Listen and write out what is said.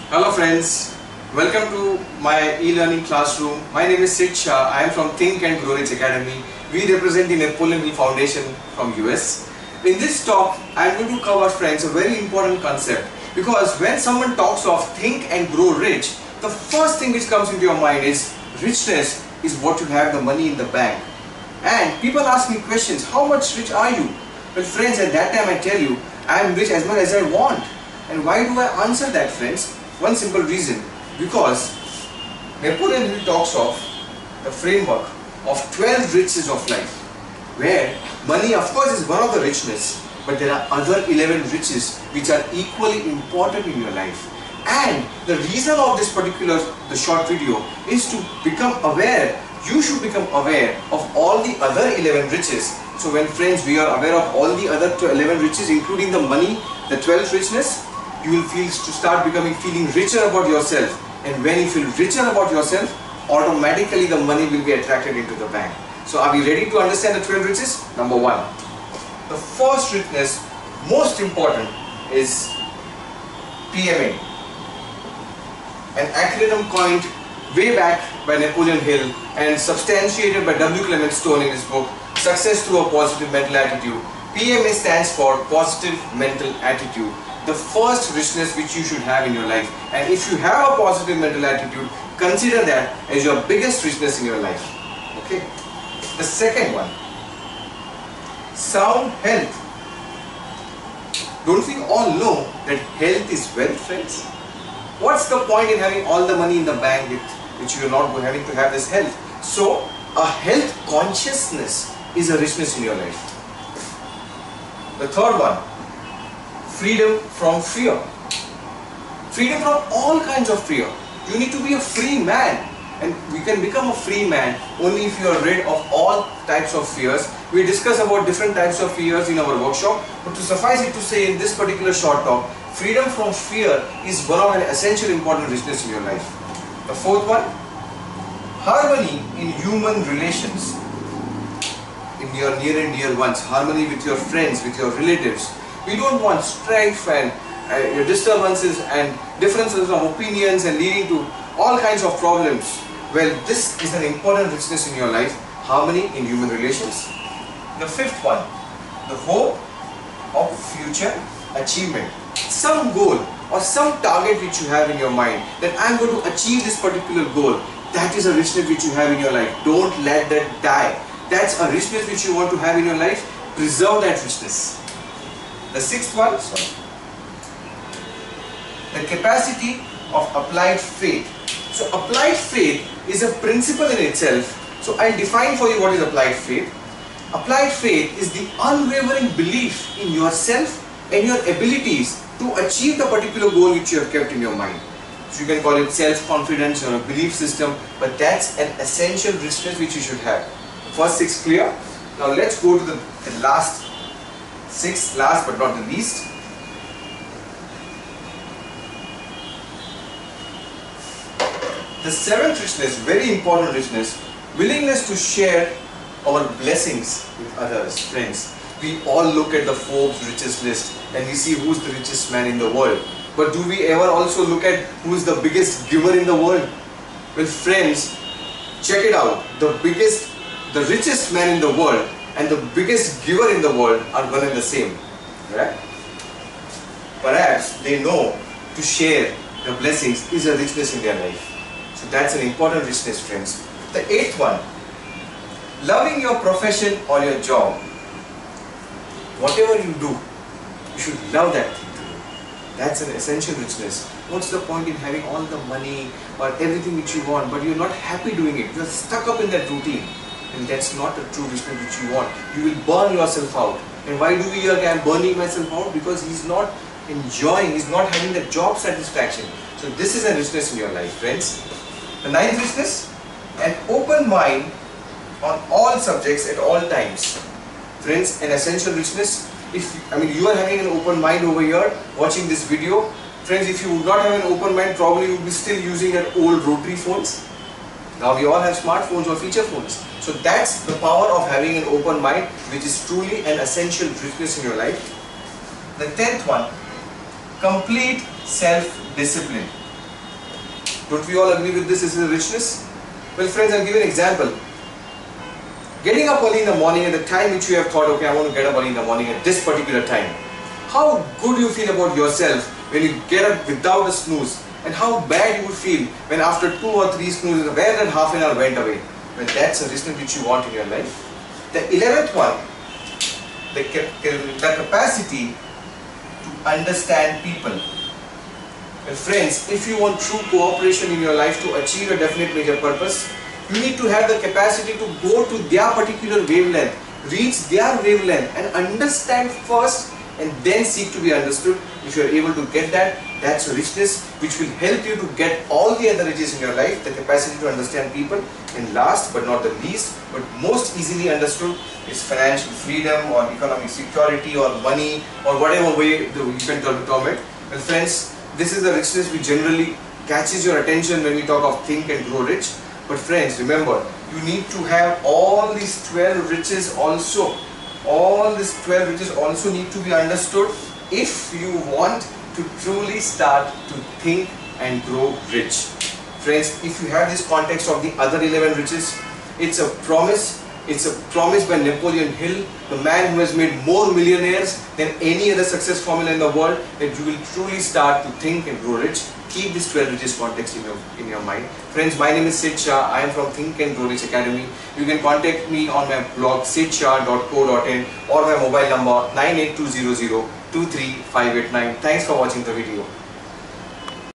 Hello friends, welcome to my e-learning classroom. My name is Sid Shah. I am from Think and Grow Rich Academy. We represent the Napoleon Hill Foundation from US. In this talk, I am going to cover, friends, a very important concept, because when someone talks of think and grow rich, the first thing which comes into your mind is richness is what you have the money in the bank. And people ask me questions, how much rich are you? Well friends, at that time I tell you, I am rich as much as I want. And why do I answer that, friends? One simple reason, because Napoleon Hill talks of the framework of 12 riches of life, where money of course is one of the richness, but there are other 11 riches which are equally important in your life. And the reason of this particular short video is to become aware. You should become aware of all the other 11 riches. So when friends, we are aware of all the other 11 riches, including the money, the 12th richness, you will start feeling richer about yourself. And when you feel richer about yourself, automatically the money will be attracted into the bank. So are we ready to understand the 12 riches? Number one, the first richness, most important, is PMA, an acronym coined way back by Napoleon Hill and substantiated by W. Clement Stone in his book Success Through a Positive Mental Attitude. PMA stands for Positive Mental Attitude, the first richness which you should have in your life. And if you have a positive mental attitude, consider that as your biggest richness in your life. Okay. The second one, sound health. Don't we all know that health is wealth, friends? What's the point in having all the money in the bank which you are not having to have this health? So a health consciousness is a richness in your life. The third one, freedom from fear. Freedom from all kinds of fear. You need to be a free man, and we can become a free man only if you are rid of all types of fears. We discuss about different types of fears in our workshop, but to suffice it to say, in this particular short talk, freedom from fear is one of an essential important richness in your life. The fourth one, harmony in human relations, in your near and dear ones, harmony with your friends, with your relatives. We don't want strife and disturbances and differences of opinions and leading to all kinds of problems. Well, this is an important richness in your life, harmony in human relations. The fifth one, the hope of future achievement. Some goal or some target which you have in your mind, that I am going to achieve this particular goal. That is a richness which you have in your life. Don't let that die. That's a richness which you want to have in your life. Preserve that richness. The sixth one, the capacity of applied faith. So applied faith is a principle in itself. So I'll define for you what is applied faith. Applied faith is the unwavering belief in yourself and your abilities to achieve the particular goal which you have kept in your mind. So you can call it self-confidence or a belief system, but that's an essential richness which you should have. First six clear. Now let's go to the last six, last but not the least. The seventh richness, very important richness, willingness to share our blessings with others. Friends, we all look at the Forbes richest list and we see who's the richest man in the world. But do we ever also look at who's the biggest giver in the world? Well friends, check it out. The richest man in the world and the biggest giver in the world are one and the same, right? Perhaps they know to share the blessings is a richness in their life. So that's an important richness, friends. The eighth one, loving your profession or your job. Whatever you do, you should love that thing to do. That's an essential richness. What's the point in having all the money or everything which you want, but you're not happy doing it? You're stuck up in that routine. And that's not the true richness which you want. You will burn yourself out. And why do we hear I'm burning myself out? Because he's not enjoying, he's not having the job satisfaction. So this is a richness in your life, friends. The ninth richness, an open mind on all subjects at all times. Friends, an essential richness. You are having an open mind over here watching this video. Friends, if you would not have an open mind, probably you would be still using your old rotary phones. Now we all have smartphones or feature phones. So that's the power of having an open mind, which is truly an essential richness in your life. The 10th one, complete self-discipline. Don't we all agree with this? This is richness. Well friends, I'll give you an example. Getting up early in the morning at the time which you have thought, okay, I want to get up early in the morning at this particular time. How good you feel about yourself when you get up without a snooze, and how bad you would feel when after 2 or 3 snoozes, where that half an hour went away. Well, that's a richness which you want in your life. The 11th one, the capacity to understand people. Well friends, if you want true cooperation in your life to achieve a definite major purpose, you need to have the capacity to go to their particular wavelength, reach their wavelength and understand first and then seek to be understood. If you are able to get that, that's a richness which will help you to get all the other riches in your life, the capacity to understand people. And last but not the least, but most easily understood, is financial freedom or economic security or money or whatever way you can term it. Well friends, this is the richness which generally catches your attention when we talk of think and grow rich. But friends, remember, you need to have all these 12 riches also. All these 12 riches also need to be understood if you want to truly start to think and grow rich. Friends, if you have this context of the other 11 riches, it's a promise. It's a promise by Napoleon Hill, the man who has made more millionaires than any other success formula in the world, that you will truly start to think and grow rich. Keep this 12 riches context in your mind. Friends, my name is Sid Shah. I am from Think and Grow Rich Academy. You can contact me on my blog sidshah.co.in or my mobile number 98200 23589. Thanks for watching the video.